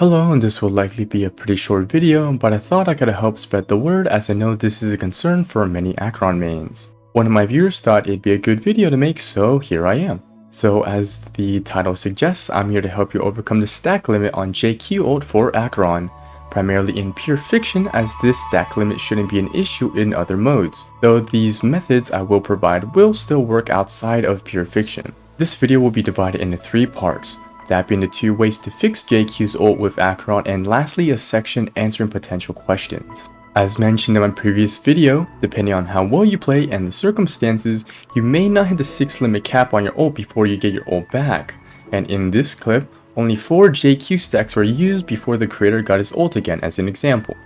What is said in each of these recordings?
Hello, and this will likely be a pretty short video, but I thought I could help spread the word as I know this is a concern for many Acheron mains. One of my viewers thought it'd be a good video to make, so here I am. So as the title suggests, I'm here to help you overcome the stack limit on Jiaoqiu ult for Acheron, primarily in pure fiction as this stack limit shouldn't be an issue in other modes, though these methods I will provide will still work outside of pure fiction. This video will be divided into 3 parts. That being the 2 ways to fix Jiaoqiu's ult with Acheron, and lastly a section answering potential questions. As mentioned in my previous video, depending on how well you play and the circumstances, you may not hit the 6 limit cap on your ult before you get your ult back. And in this clip, only 4 Jiaoqiu stacks were used before the creator got his ult again as an example.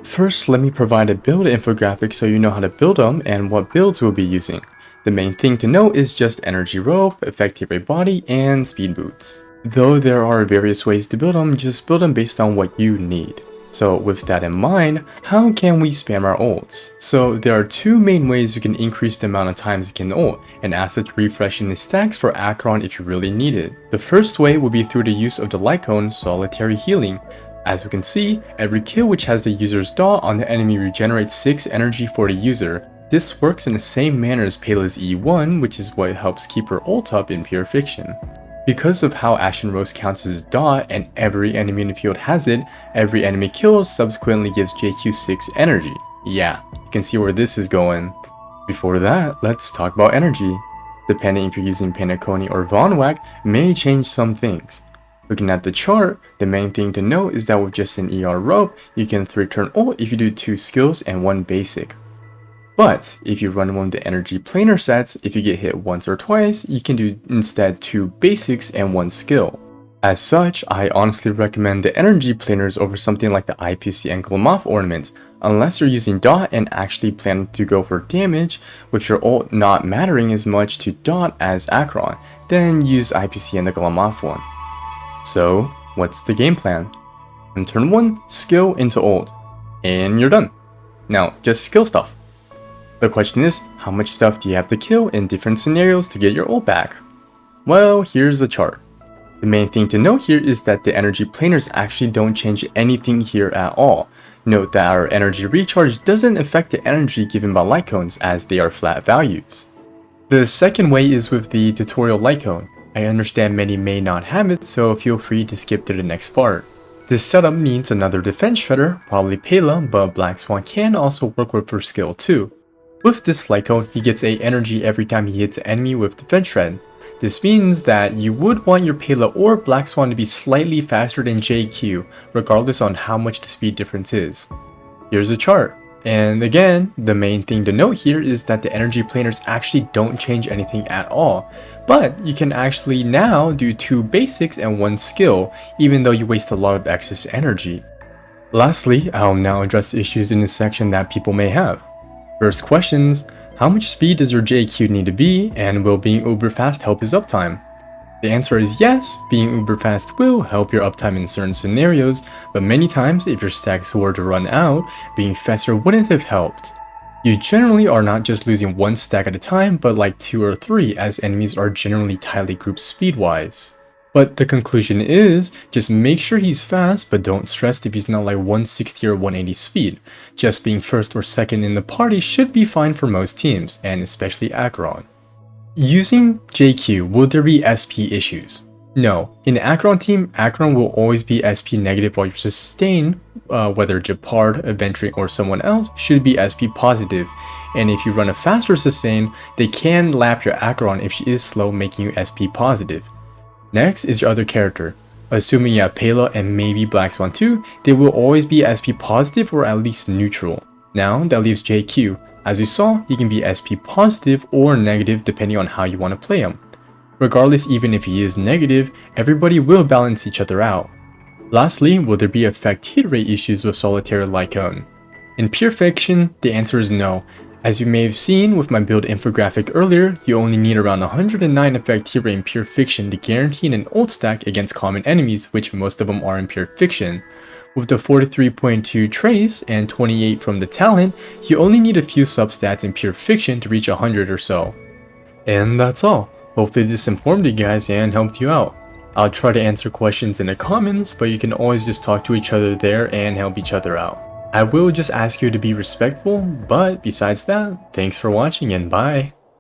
First, let me provide a build infographic so you know how to build them and what builds we'll be using. The main thing to know is just energy rope, effective rate body, and speed boots. Though there are various ways to build them, just build them based on what you need. So with that in mind, how can we spam our ults? So there are 2 main ways you can increase the amount of times you can ult, and asset refreshing the stacks for Acheron if you really need it. The first way will be through the use of the light cone solitary healing. As we can see, every kill which has the user's dot on the enemy regenerates 6 energy for the user. This works in the same manner as Payla's E1, which is what helps keep her ult up in pure fiction. Because of how Ashen Rose counts as dot and every enemy in the field has it, every enemy killed subsequently gives Jiaoqiu 6 energy. Yeah, you can see where this is going. Before that, let's talk about energy. Depending if you're using Panaconi or Vonwaq may change some things. Looking at the chart, the main thing to note is that with just an ER rope, you can 3-turn ult if you do 2 skills and 1 basic. But if you run one of the energy planar sets, if you get hit once or twice, you can do instead 2 basics and 1 skill. As such, I honestly recommend the energy planars over something like the IPC and Glamoff ornament, unless you're using dot and actually plan to go for damage, with your ult not mattering as much to dot as Acheron, then use IPC and the Glamoff one. So, what's the game plan? On turn 1, skill into ult, and you're done. Now, just skill stuff. The question is, how much stuff do you have to kill in different scenarios to get your ult back? Well, here's the chart. The main thing to note here is that the energy planars actually don't change anything here at all. Note that our energy recharge doesn't affect the energy given by light cones as they are flat values. The second way is with the tutorial light cone. I understand many may not have it, so feel free to skip to the next part. This setup needs another defense shredder, probably Payla, but Black Swan can also work with her skill too. With this light cone, he gets 8 energy every time he hits an enemy with Defense Shred. This means that you would want your Payla or Black Swan to be slightly faster than Jiaoqiu, regardless on how much the speed difference is. Here's a chart. And again, the main thing to note here is that the energy planars actually don't change anything at all. But you can actually now do 2 basics and 1 skill, even though you waste a lot of excess energy. Lastly, I'll now address issues in this section that people may have. First questions, how much speed does your Jiaoqiu need to be, and will being uber fast help his uptime? The answer is yes, being uber fast will help your uptime in certain scenarios, but many times if your stacks were to run out, being faster wouldn't have helped. You generally are not just losing 1 stack at a time, but like 2 or 3 as enemies are generally tightly grouped speed-wise. But the conclusion is, just make sure he's fast, but don't stress if he's not like 160 or 180 speed. Just being first or second in the party should be fine for most teams, and especially Acheron. Using Jiaoqiu, will there be SP issues? No. In the Acheron team, Acheron will always be SP negative while your sustain, whether Japard, Adventuring, or someone else, should be SP positive. And if you run a faster sustain, they can lap your Acheron if she is slow, making you SP positive. Next is your other character. Assuming you have Payla and maybe Black Swan too, they will always be SP positive or at least neutral. Now that leaves Jiaoqiu. As we saw, he can be SP positive or negative depending on how you want to play him. Regardless, even if he is negative, everybody will balance each other out. Lastly, will there be effect hit rate issues with solitary light cone? In pure fiction, the answer is no. As you may have seen with my build infographic earlier, you only need around 109 effect hit rate in pure fiction to guarantee an ult stack against common enemies, which most of them are in pure fiction. With the 43.2 trace and 28 from the talent, you only need a few substats in pure fiction to reach 100 or so. And that's all. Hopefully this informed you guys and helped you out. I'll try to answer questions in the comments, but you can always just talk to each other there and help each other out. I will just ask you to be respectful, but besides that, thanks for watching and bye.